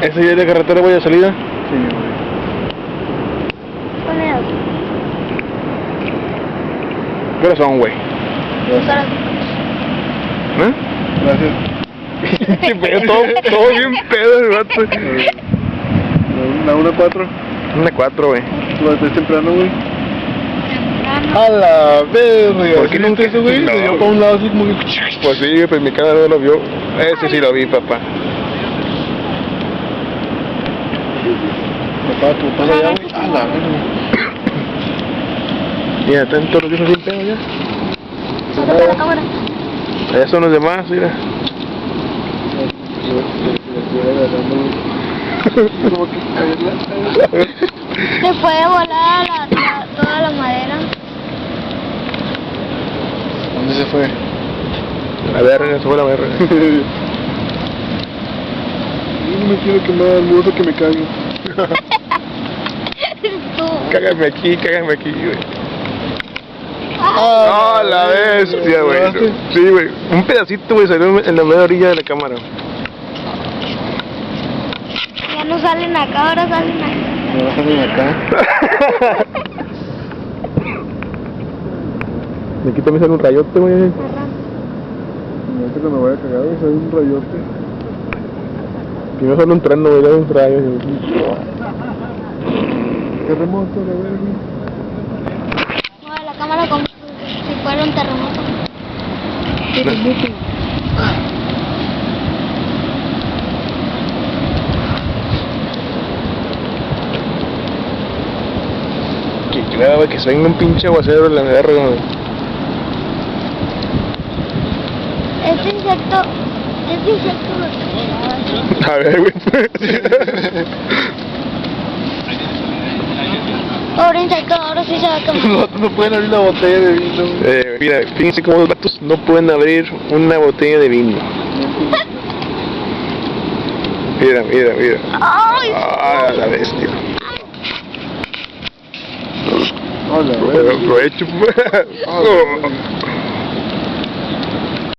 ¿Esa ya es la carretera voy a salida? Sí, güey. Pone aquí. ¿Qué horas son, güey? ¿Eh? Gracias. Qué pedo, todo bien pedo el vato. La 1-4. 1-4, güey. Tú estás temprano, güey. Temprano. A la verga. ¿Por qué nunca eso, güey? no, Se dio para un lado así como que... Pues sí, pues mi cámara no lo vio. Ese sí lo vi, papá. Papá, tú estás allá, güey. A la verga. Mira, están todos los días sin pedo ya. Sácate la cámara. Allá son los demás, mira. Como que caerla. Se puede volar toda la madera. ¿Dónde se fue? La verga, se fue la verga. Yo no me quiero quemar al mudo que me cague. Tú. Cágame aquí, güey. Ah, ¡Ah, la bestia, güey! ¿Grabaste? Sí, güey. Un pedacito, güey, salió en la media orilla de la cámara. Ya no salen acá, ahora salen acá. Me vas a salir acá. De aquí también sale un rayote, güey. Ajá. Ahorita cuando vaya a cagar, güey, sale un rayote. Primero sale un trueno, güey, un rayo. Terremoto, la verga. Mueve la cámara como si fuera un terremoto. Terremoto. Que nada, güey, que se venga un pinche aguacero en la verga, güey. Este insecto A ver, güey. pobre insecto, ahora sí se va a quemar. Los vatos no pueden abrir la botella de vino. Mira, fíjense cómo los gatos no pueden abrir una botella de vino. Mira. ¡Ay! Ah, la bestia. Hola, Aprovecho. güey.